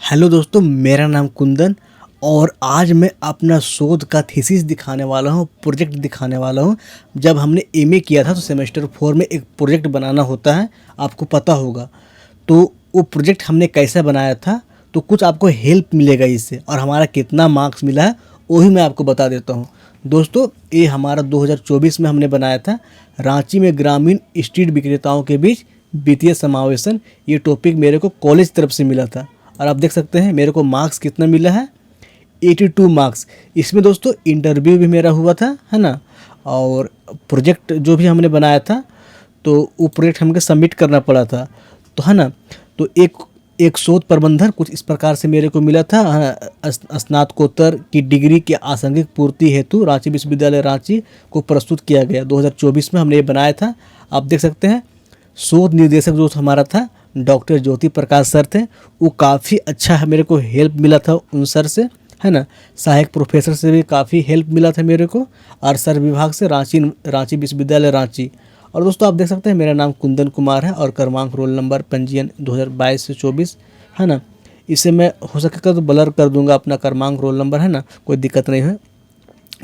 Hello दोस्तों, मेरा नाम कुंदन और आज मैं अपना शोध का थीसिस दिखाने वाला हूँ, प्रोजेक्ट दिखाने वाला हूँ। जब हमने एमए किया था तो सेमेस्टर 4 में एक प्रोजेक्ट बनाना होता है, आपको पता होगा। तो वो प्रोजेक्ट हमने कैसे बनाया था, तो कुछ आपको हेल्प मिलेगा इससे, और हमारा कितना मार्क्स मिला है वही मैं आपको बता देता हूँ। दोस्तों, ये हमारा 2024 में हमने बनाया था, रांची में ग्रामीण स्ट्रीट विक्रेताओं के बीच वित्तीय समावेशन। ये टॉपिक मेरे को कॉलेज तरफ से मिला था और आप देख सकते हैं मेरे को मार्क्स कितना मिला है, 82 मार्क्स। इसमें दोस्तों इंटरव्यू भी मेरा हुआ था, है ना। और प्रोजेक्ट जो भी हमने बनाया था तो वो प्रोजेक्ट हमको सबमिट करना पड़ा था, तो है ना। तो एक शोध प्रबंधन कुछ इस प्रकार से मेरे को मिला था, स्नातकोत्तर की डिग्री की आसांगिक पूर्ति हेतु रांची विश्वविद्यालय रांची को प्रस्तुत किया गया। 2024 में हमने ये बनाया था। आप देख सकते हैं शोध निर्देशक जो हमारा था डॉक्टर ज्योति प्रकाश सर थे, वो काफ़ी अच्छा है, मेरे को हेल्प मिला था उन सर से, है ना। सहायक प्रोफेसर से भी काफ़ी हेल्प मिला था मेरे को, और सर विभाग से रांची विश्वविद्यालय रांची। और दोस्तों आप देख सकते हैं मेरा नाम कुंदन कुमार है और क्रमांक रोल नंबर पंजीयन 2022 से 24, है ना। इसे मैं हो सकेगा तो ब्लर कर दूंगा अपना क्रमांक रोल नंबर, है ना, कोई दिक्कत नहीं है।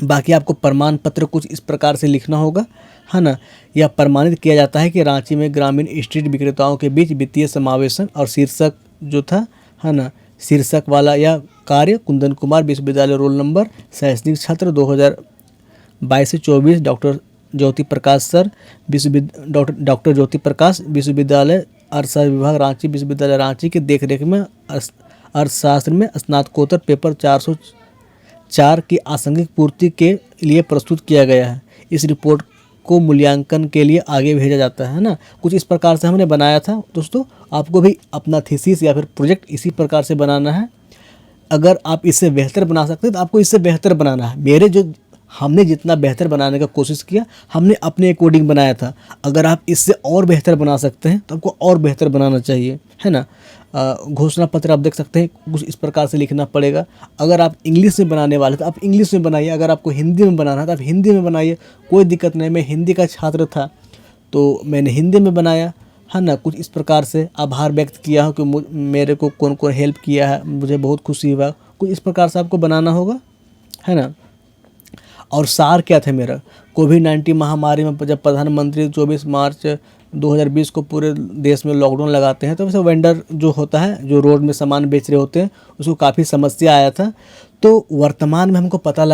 बाकी आपको प्रमाण पत्र कुछ इस प्रकार से लिखना होगा, है ना। यह प्रमाणित किया जाता है कि रांची में ग्रामीण स्ट्रीट विक्रेताओं के बीच वित्तीय समावेशन, और शीर्षक जो था, है ना, शीर्षक वाला यह कार्य कुंदन कुमार विश्वविद्यालय रोल नंबर शैक्षणिक छात्र 2022 से 24 doctor Jyoti Prakash sir doctor Jyoti Prakash विश्वविद्यालय अर्थशास्त्र विभाग रांची विश्वविद्यालय रांची के देखरेख में अर्थशास्त्र में स्नातकोत्तर पेपर 404 की आसांगिक पूर्ति के लिए प्रस्तुत किया गया है। इस रिपोर्ट को मूल्यांकन के लिए आगे भेजा जाता है ना। कुछ इस प्रकार से हमने बनाया था। दोस्तों, आपको भी अपना थीसिस या फिर प्रोजेक्ट इसी प्रकार से बनाना है। अगर आप इससे बेहतर बना सकते हैं तो आपको इससे बेहतर बनाना है। हमने जितना बेहतर बनाने का कोशिश किया, हमने अपने अकॉर्डिंग बनाया था। अगर आप इससे और बेहतर बना सकते हैं तो आपको और बेहतर बनाना चाहिए, है ना। घोषणा पत्र आप देख सकते हैं कुछ इस प्रकार से लिखना पड़ेगा। अगर आप इंग्लिश में बनाने वाले तो आप इंग्लिश में बनाइए, अगर आपको हिंदी में बनाना है तो आप हिंदी में बनाइए, कोई दिक्कत नहीं। मैं हिंदी का छात्र था तो मैंने हिंदी में बनाया, है ना। कुछ इस प्रकार से आभार व्यक्त किया हो कि मेरे को कौन कौन हेल्प किया है, मुझे बहुत खुशी हुआ। कुछ इस प्रकार से आपको बनाना होगा, है ना। और सार क्या थे मेरा, कोविड-19 महामारी में जब प्रधानमंत्री 24 मार्च 2020 को पूरे देश में लॉकडाउन लगाते हैं तो वैसे वेंडर जो होता है, जो रोड में सामान बेच रहे होते हैं, उसको काफ़ी समस्या आया था। तो वर्तमान में हमको पता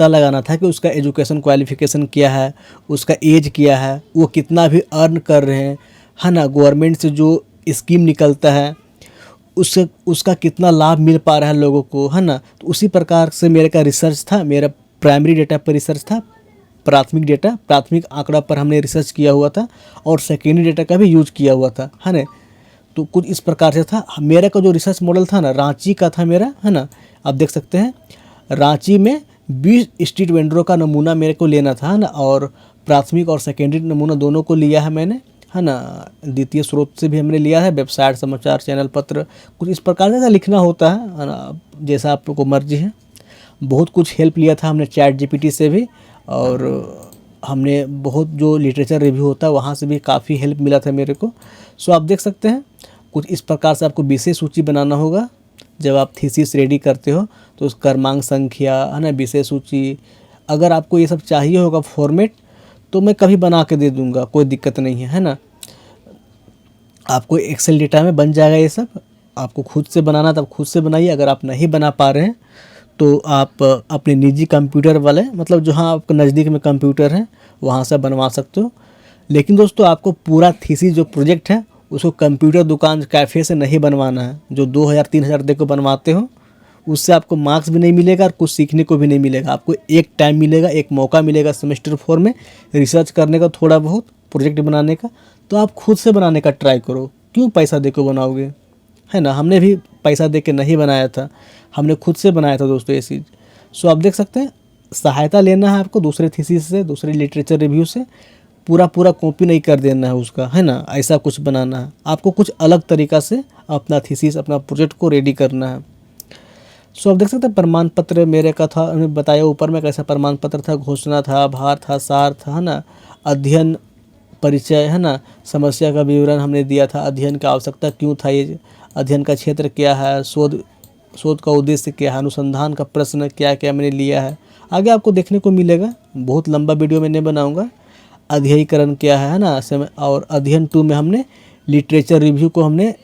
लगाना था कि उसका एजुकेशन क्वालिफिकेशन क्या है, उसका एज क्या है, वो कितना भी अर्न कर रहे हैं, है ना। गवर्नमेंट से जो स्कीम निकलता है उससे उसका कितना लाभ मिल पा रहा है लोगों को, है ना। तो उसी प्रकार से मेरे का रिसर्च था। मेरा प्राइमरी डेटा पर रिसर्च था, प्राथमिक आंकड़ा पर हमने रिसर्च किया हुआ था, और सेकेंडरी डेटा का भी यूज किया हुआ था, है ना। तो कुछ इस प्रकार से था मेरा का जो रिसर्च मॉडल था ना, रांची का था मेरा, है ना। आप देख सकते हैं रांची में 20 स्ट्रीट वेंडरों का नमूना मेरे को लेना था ना, और प्राथमिक और सेकेंडरी नमूना दोनों को लिया है मैंने, है ना। द्वितीय स्रोत से भी हमने लिया है, वेबसाइट, समाचार चैनल, पत्र, कुछ इस प्रकार से लिखना होता है ना, जैसा आपको मर्जी है। बहुत कुछ हेल्प लिया था हमने चैट जीपीटी से भी, और हमने बहुत जो लिटरेचर रिव्यू होता है वहाँ से भी काफ़ी हेल्प मिला था मेरे को। सो आप देख सकते हैं कुछ इस प्रकार से आपको विषय सूची बनाना होगा। जब आप थीसिस रेडी करते हो तो उस क्रमांक संख्या, है ना, विषय सूची, अगर आपको ये सब चाहिए होगा फॉर्मेट तो मैं कभी बना के दे दूँगा, कोई दिक्कत नहीं है ना। आपको एक्सेल डेटा में बन जाएगा ये सब। आपको खुद से बनाना तब खुद से बनाइए। अगर आप नहीं बना पा रहे हैं तो आप अपने निजी कंप्यूटर वाले, मतलब जहाँ आपके नज़दीक में कंप्यूटर है वहाँ से बनवा सकते हो। लेकिन दोस्तों, आपको पूरा थीसिस जो प्रोजेक्ट है उसको कंप्यूटर दुकान कैफ़े से नहीं बनवाना है। जो 2000-3000 दे को बनवाते हो उससे आपको मार्क्स भी नहीं मिलेगा और कुछ सीखने को भी नहीं मिलेगा। आपको एक टाइम मिलेगा, एक मौका मिलेगा सेमेस्टर 4 में रिसर्च करने का, थोड़ा बहुत प्रोजेक्ट बनाने का। तो आप खुद से बनाने का ट्राई करो, क्यों पैसा दे को बनाओगे, है ना। हमने भी पैसा दे के नहीं बनाया था, हमने खुद से बनाया था दोस्तों ये चीज़। सो आप देख सकते हैं सहायता लेना है आपको दूसरे थीसिस से, दूसरे लिटरेचर रिव्यू से। पूरा कॉपी नहीं कर देना है उसका, है ना। ऐसा कुछ बनाना है आपको, कुछ अलग तरीक़ा से अपना थीसिस, अपना प्रोजेक्ट को रेडी करना है। सो आप देख सकते हैं प्रमाण पत्र मेरे का था, मैंने बताया ऊपर में कैसा प्रमाण पत्र था, घोषणा था, आभार था, सार था, है ना, अध्ययन परिचय, है ना, समस्या का विवरण हमने दिया था, अध्ययन की आवश्यकता क्यों था, ये अध्ययन का क्षेत्र क्या है, शोध का उद्देश्य क्या है, अनुसंधान का प्रश्न क्या क्या मैंने लिया है, आगे आपको देखने को मिलेगा। बहुत लंबा वीडियो मैं नहीं बनाऊँगा। अध्ययीकरण क्या है ना, समय और अध्ययन 2 में हमने लिटरेचर रिव्यू को हमने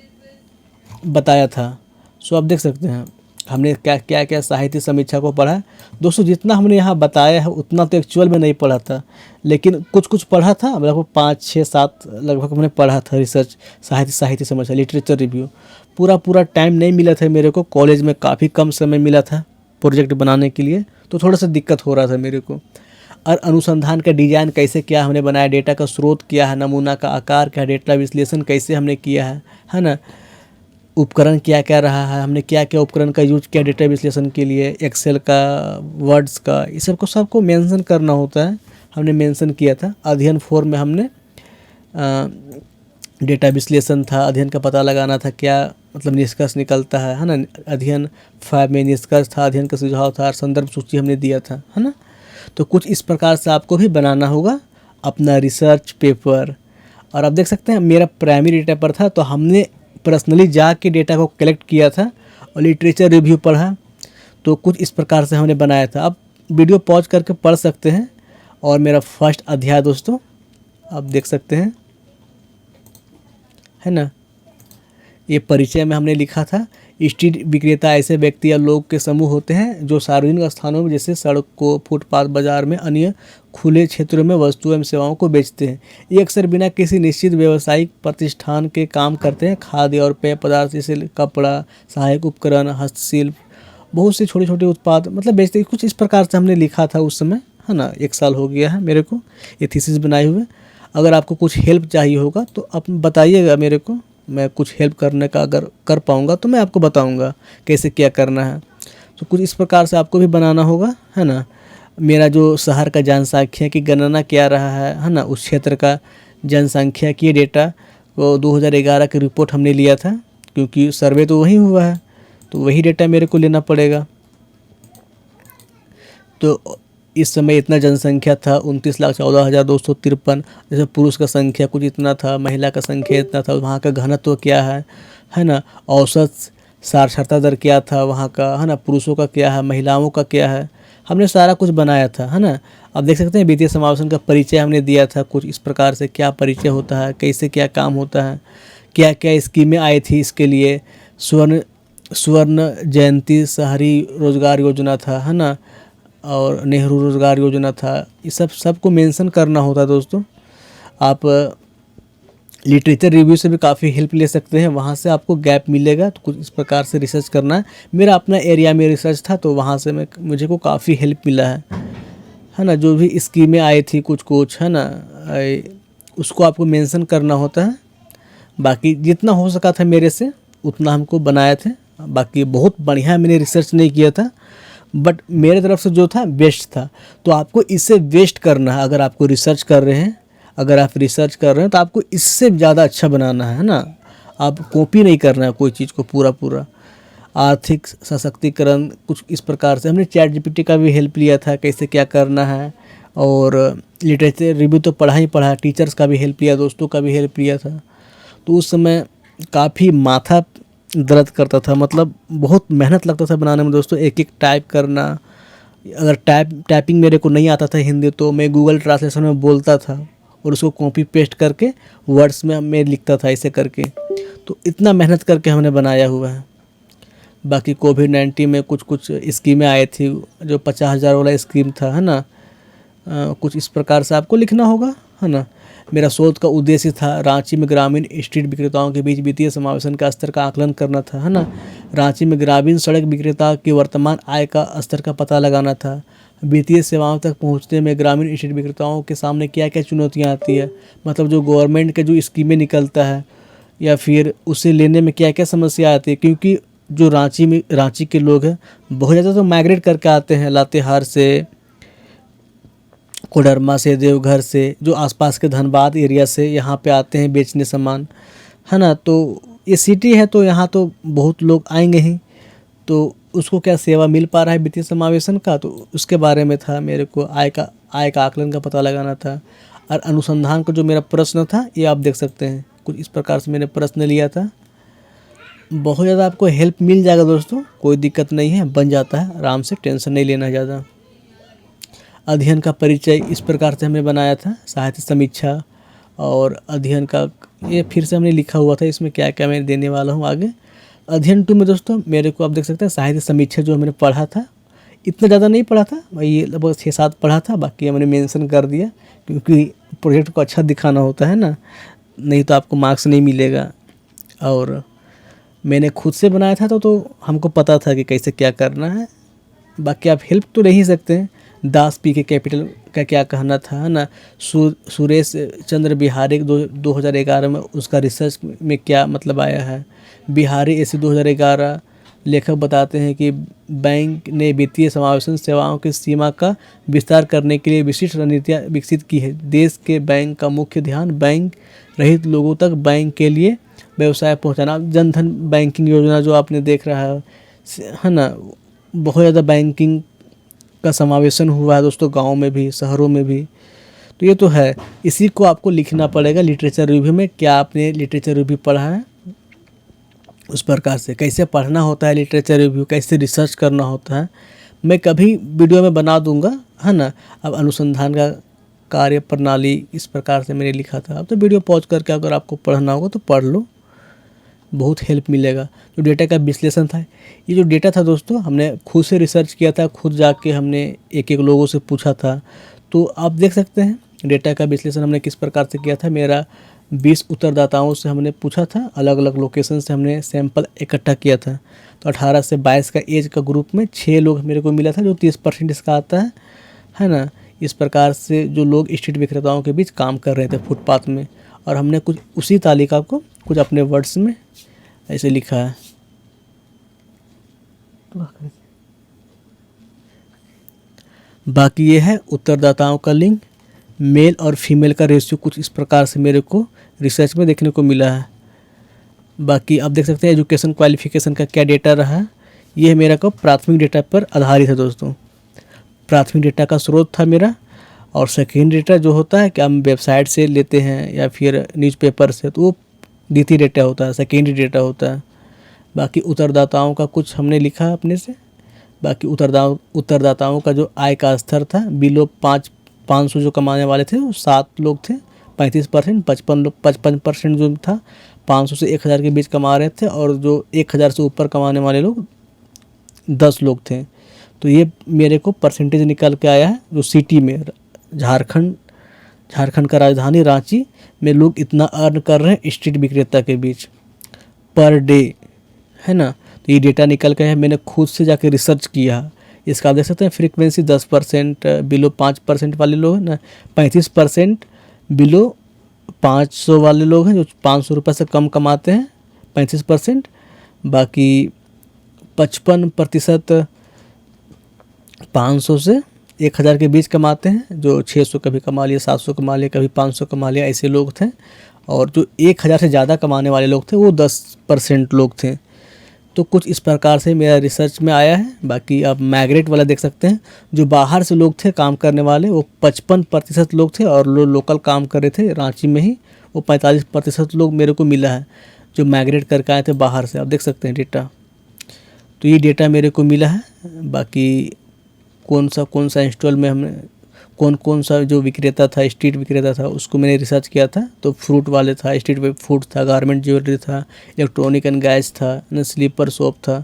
बताया था। सो आप देख सकते हैं हमने क्या क्या क्या साहित्य समीक्षा को पढ़ा। दोस्तों जितना हमने यहाँ बताया है उतना तो एक्चुअल में नहीं पढ़ा था, लेकिन कुछ कुछ पढ़ा था, लगभग 5 6 7 लगभग हमने पढ़ा था। रिसर्च साहित्य समीक्षा लिटरेचर रिव्यू पूरा टाइम नहीं मिला था मेरे को, कॉलेज में काफ़ी कम समय मिला था प्रोजेक्ट बनाने के लिए, तो थोड़ा सा दिक्कत हो रहा था मेरे को। और अनुसंधान का डिज़ाइन कैसे क्या हमने बनाया, डेटा का स्रोत क्या है, नमूना का आकार क्या है, डेटा विश्लेषण कैसे हमने किया है ना, उपकरण क्या क्या रहा है, हमने क्या क्या उपकरण का यूज किया डेटा विश्लेषण के लिए, एक्सेल का, वर्ड्स का, इस सबको मेंशन करना होता है, हमने मेंशन किया था। अध्ययन 4 में हमने डेटा विश्लेषण था, अध्ययन का पता लगाना था, क्या मतलब निष्कर्ष निकलता है ना। अध्ययन 5 में निष्कर्ष था, अध्ययन का सुझाव था, संदर्भ सूची हमने दिया था, है ना। तो कुछ इस प्रकार से आपको भी बनाना होगा अपना रिसर्च पेपर। और आप देख सकते हैं मेरा प्राइमरी डेटा पर था, तो हमने पर्सनली जाके डेटा को कलेक्ट किया था और लिटरेचर रिव्यू पढ़ा। तो कुछ इस प्रकार से हमने बनाया था। आप वीडियो पॉज करके पढ़ सकते हैं। और मेरा फर्स्ट अध्याय दोस्तों आप देख सकते हैं, है ना। ये परिचय में हमने लिखा था, स्ट्रीट विक्रेता ऐसे व्यक्ति या लोग के समूह होते हैं जो सार्वजनिक स्थानों में जैसे सड़कों, फुटपाथ, बाजार में अन्य खुले क्षेत्रों में वस्तुओं एवं सेवाओं को बेचते हैं। ये अक्सर बिना किसी निश्चित व्यावसायिक प्रतिष्ठान के काम करते हैं। खाद्य और पेय पदार्थ जैसे कपड़ा, सहायक उपकरण, हस्तशिल्प, बहुत से छोटे छोटे उत्पाद मतलब बेचते हैं। कुछ इस प्रकार से हमने लिखा था उस समय, है ना। 1 साल हो गया है मेरे को ये थीसिस बनाए हुए। अगर आपको कुछ हेल्प चाहिए होगा तो आप बताइएगा मेरे को, मैं कुछ हेल्प करने का अगर कर पाऊँगा तो मैं आपको बताऊँगा कैसे क्या करना है। तो कुछ इस प्रकार से आपको भी बनाना होगा, है ना। मेरा जो शहर का जनसंख्या की गणना क्या रहा है ना, उस क्षेत्र का जनसंख्या की डेटा वो 2011 की रिपोर्ट हमने लिया था, क्योंकि सर्वे तो वही हुआ है, तो वही डेटा मेरे को लेना पड़ेगा। तो इस समय इतना जनसंख्या था 29,14,253। जैसे पुरुष का संख्या कुछ इतना था, महिला का संख्या इतना था, वहाँ का घनत्व क्या है ना। औसत साक्षरता दर क्या था वहाँ का, है ना। पुरुषों का क्या है, महिलाओं का क्या है, हमने सारा कुछ बनाया था, है ना। आप देख सकते हैं वित्तीय समावेशन का परिचय हमने दिया था कुछ इस प्रकार से, क्या परिचय होता है, कैसे क्या काम होता है, क्या क्या स्कीमें आई थी इसके लिए। स्वर्ण जयंती शहरी रोजगार योजना था, है ना, और नेहरू रोजगार योजना था। ये सबको मेंशन करना होता है दोस्तों। आप लिटरेचर रिव्यू से भी काफ़ी हेल्प ले सकते हैं, वहाँ से आपको गैप मिलेगा। तो कुछ इस प्रकार से रिसर्च करना है। मेरा अपना एरिया में रिसर्च था, तो वहाँ से मुझे को काफ़ी हेल्प मिला है ना। जो भी स्कीमें आई थी कुछ है ना, उसको आपको मेंशन करना होता है। बाकी जितना हो सका था मेरे से उतना हमको बनाए थे। बाकी बहुत बढ़िया मैंने रिसर्च नहीं किया था, बट मेरे तरफ से जो था बेस्ट था। तो आपको इससे बेस्ट करना है। अगर आपको रिसर्च कर रहे हैं, अगर आप रिसर्च कर रहे हैं तो आपको इससे ज़्यादा अच्छा बनाना है ना। आप कॉपी नहीं करना है कोई चीज़ को पूरा। आर्थिक सशक्तिकरण कुछ इस प्रकार से हमने चैट जीपीटी का भी हेल्प लिया था, कैसे क्या करना है। और लिटरेचर रिव्यू तो पढ़ा ही पढ़ा, टीचर्स का भी हेल्प लिया, दोस्तों का भी हेल्प लिया था। तो उस समय काफ़ी माथा दर्द करता था, मतलब बहुत मेहनत लगता था बनाने में दोस्तों। एक टाइप करना, अगर टाइपिंग मेरे को नहीं आता था हिंदी, तो मैं गूगल ट्रांसलेशन में बोलता था और उसको कॉपी पेस्ट करके वर्ड्स में मैं लिखता था ऐसे करके। तो इतना मेहनत करके हमने बनाया हुआ है। बाकी कोविड-19 में कुछ स्कीमें आई थी, जो 50,000 वाला स्कीम था, है ना। कुछ इस प्रकार से आपको लिखना होगा, है ना। मेरा शोध का उद्देश्य था रांची में ग्रामीण स्ट्रीट विक्रेताओं के बीच वित्तीय समावेशन का स्तर का आकलन करना था, है ना। रांची में ग्रामीण सड़क विक्रेता की वर्तमान आय का स्तर का पता लगाना था। वित्तीय सेवाओं तक पहुंचने में ग्रामीण स्ट्रीट विक्रेताओं के सामने क्या क्या चुनौतियां आती है, मतलब जो गवर्नमेंट के जो स्कीमें निकलता है या फिर उसे लेने में क्या क्या समस्या आती है। क्योंकि जो रांची के लोग हैं बहुत ज़्यादा तो माइग्रेट करके आते हैं, लातेहार से, कोडरमा से, देवघर से, जो आसपास के धनबाद एरिया से यहाँ पे आते हैं बेचने सामान, है ना। तो ये सिटी है तो यहाँ तो बहुत लोग आएंगे ही, तो उसको क्या सेवा मिल पा रहा है वित्तीय समावेशन का, तो उसके बारे में था। मेरे को आय का आकलन का पता लगाना था। और अनुसंधान का जो मेरा प्रश्न था ये आप देख सकते हैं, कुछ इस प्रकार से मैंने प्रश्न लिया था। बहुत ज़्यादा आपको हेल्प मिल जाएगा दोस्तों, कोई दिक्कत नहीं है, बन जाता है आराम से, टेंशन नहीं लेना ज़्यादा। अध्ययन का परिचय इस प्रकार से हमने बनाया था, साहित्य समीक्षा और अध्ययन का ये फिर से हमने लिखा हुआ था, इसमें क्या क्या मैं देने वाला हूँ आगे। अध्ययन 2 में दोस्तों मेरे को आप देख सकते हैं साहित्य समीक्षा जो मैंने पढ़ा था, इतना ज़्यादा नहीं पढ़ा था, ये लगभग 6-7 पढ़ा था, बाकी मैंने मेंशन कर दिया क्योंकि प्रोजेक्ट को अच्छा दिखाना होता है ना, नहीं तो आपको मार्क्स नहीं मिलेगा। और मैंने खुद से बनाया था तो हमको पता था कि कैसे क्या करना है, बाकी आप हेल्प तो नहीं सकते हैं। दास पी के कैपिटल का क्या कहना था, है ना। सुरेश चंद्र बिहारी 2011 में उसका रिसर्च में क्या मतलब आया है। बिहारी ऐसे 2011 लेखक बताते हैं कि बैंक ने वित्तीय समावेशन सेवाओं की सीमा का विस्तार करने के लिए विशिष्ट रणनीतियाँ विकसित की है। देश के बैंक का मुख्य ध्यान बैंक रहित लोगों तक बैंक के लिए व्यवसाय पहुंचाना। जनधन बैंकिंग योजना जो आपने देख रहा है ना, बहुत ज़्यादा बैंकिंग का समावेशन हुआ है दोस्तों, गाँव में भी शहरों में भी। तो ये तो है, इसी को आपको लिखना पड़ेगा लिटरेचर रिव्यू में। क्या आपने लिटरेचर रिव्यू पढ़ा है, उस प्रकार से कैसे पढ़ना होता है लिटरेचर रिव्यू, कैसे रिसर्च करना होता है, मैं कभी वीडियो में बना दूंगा, है ना। अब अनुसंधान का कार्य प्रणाली इस प्रकार से मैंने लिखा था। अब तो वीडियो पॉज करके अगर आपको पढ़ना होगा तो पढ़ लो, बहुत हेल्प मिलेगा। जो डेटा का विश्लेषण था, ये जो डेटा था दोस्तों हमने खुद से रिसर्च किया था, खुद जाके हमने एक एक लोगों से पूछा था। तो आप देख सकते हैं डेटा का विश्लेषण हमने किस प्रकार से किया था। मेरा 20 उत्तरदाताओं से हमने पूछा था, अलग अलग लोकेशन से हमने सैंपल इकट्ठा किया था। तो 18 से 22 का एज का ग्रुप में 6 लोग मेरे को मिला था, जो 30% इसका आता है ना। इस प्रकार से जो लोग स्ट्रीट विक्रेताओं के बीच काम कर रहे थे फुटपाथ में, और हमने कुछ उसी तालिका को कुछ अपने वर्ड्स में ऐसे लिखा है। बाकी ये है उत्तरदाताओं का लिंग, मेल और फीमेल का रेशियो कुछ इस प्रकार से मेरे को रिसर्च में देखने को मिला है। बाकी आप देख सकते हैं एजुकेशन क्वालिफिकेशन का क्या डेटा रहा है। ये मेरा को प्राथमिक डेटा पर आधारित है दोस्तों। प्राथमिक डेटा का स्रोत था मेरा, और सेकेंड डेटा जो होता है कि हम वेबसाइट से लेते हैं या फिर न्यूज़पेपर से, तो वो द्वितीय डेटा होता है, सेकेंडरी डेटा होता है। बाकी उत्तरदाताओं का कुछ हमने लिखा अपने से। बाकी उत्तरदाताओं का जो आय का स्तर था, बिलो 500 जो कमाने वाले थे वो 7 लोग थे, 35%, 55% जो था 500 से 1000 के बीच कमा रहे थे, और जो 1000 से ऊपर कमाने वाले लोग 10 लोग थे। तो ये मेरे को परसेंटेज निकल के आया है। जो सिटी में झारखंड का राजधानी रांची में लोग इतना अर्न कर रहे हैं स्ट्रीट विक्रेता के बीच पर डे, है ना। तो ये डेटा निकल के है, मैंने खुद से जाके रिसर्च किया। इसका देख सकते हैं फ्रीक्वेंसी 10% बिलो 5% वाले लोग हैं ना, 35% बिलो 500 वाले लोग हैं जो 500 रुपये से कम कमाते हैं, 35%। बाकी 55% 500 से 1000 के बीच कमाते हैं, जो 600 कभी कमा लिया, 700 कमा लिया, कभी 500 कमा लिया, ऐसे लोग थे। और जो 1000 से ज़्यादा कमाने वाले लोग थे वो 10% लोग थे। तो कुछ इस प्रकार से मेरा रिसर्च में आया है। बाकी आप माइग्रेट वाला देख सकते हैं, जो बाहर से लोग थे काम करने वाले वो 55% लोग थे, और लोकल काम कर रहे थे रांची में ही वो 45% लोग मेरे को मिला है, जो माइग्रेट करके आए थे बाहर से। आप देख सकते हैं डेटा, तो ये डेटा मेरे को मिला है। बाकी कौन सा इंस्टॉल में हमने कौन सा जो विक्रेता था, स्ट्रीट विक्रेता था, उसको मैंने रिसर्च किया था। तो फ्रूट वाले था, स्ट्रीट पे फूड था, गारमेंट ज्वेलरी था, इलेक्ट्रॉनिक एंड गैस था, ना स्लीपर शॉप था।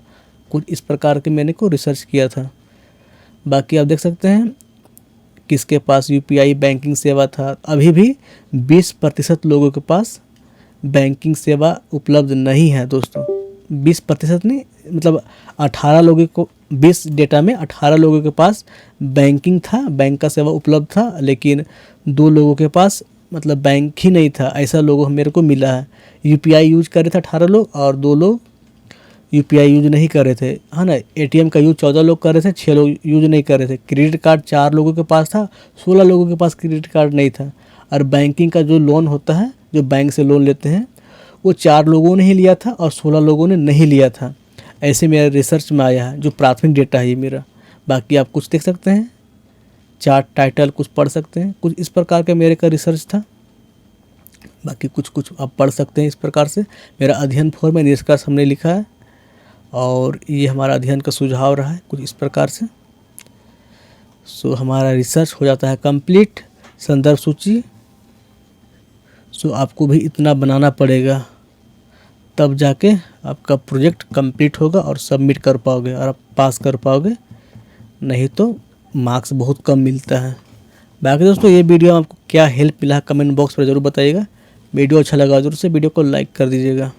कुछ इस प्रकार के मैंने को रिसर्च किया था। बाकी आप देख सकते हैं किसके पास यूपीआई बैंकिंग सेवा था। अभी भी 20% लोगों के पास बैंकिंग सेवा उपलब्ध नहीं है दोस्तों। 20% नहीं, मतलब 18 लोगों को 20 डेटा में 18 लोगों के पास बैंकिंग था, बैंक का सेवा उपलब्ध था, लेकिन 2 लोगों के पास मतलब बैंक ही नहीं था, ऐसा लोगों मेरे को मिला है। यूपीआई यूज कर रहे थे 18 लोग, और 2 लोग यूपीआई यूज नहीं कर रहे थे, है ना। एटीएम का यूज 14 लोग कर रहे थे, 6 लोग यूज नहीं कर रहे थे। क्रेडिट कार्ड 4 लोगों के पास था, 16 लोगों के पास क्रेडिट कार्ड नहीं था। और बैंकिंग का जो लोन होता है, जो बैंक से लोन लेते हैं, वो 4 लोगों ने ही लिया था और 16 लोगों ने नहीं लिया था। ऐसे मेरा रिसर्च में आया है, जो प्राथमिक डेटा है ये मेरा। बाकी आप कुछ देख सकते हैं, चार्ट टाइटल कुछ पढ़ सकते हैं। कुछ इस प्रकार का मेरे का रिसर्च था। बाकी कुछ कुछ आप पढ़ सकते हैं इस प्रकार से। मेरा अध्ययन 4 में निष्कर्ष हमने लिखा है और ये हमारा अध्ययन का सुझाव रहा है कुछ इस प्रकार से। सो हमारा रिसर्च हो जाता है कंप्लीट। संदर्भ सूची, सो आपको भी इतना बनाना पड़ेगा, तब जाके आपका प्रोजेक्ट कंप्लीट होगा और सबमिट कर पाओगे और आप पास कर पाओगे, नहीं तो मार्क्स बहुत कम मिलता है। बाकी दोस्तों ये वीडियो आपको क्या हेल्प मिला है कमेंट बॉक्स पर ज़रूर बताइएगा। वीडियो अच्छा लगा जरूर से वीडियो को लाइक कर दीजिएगा।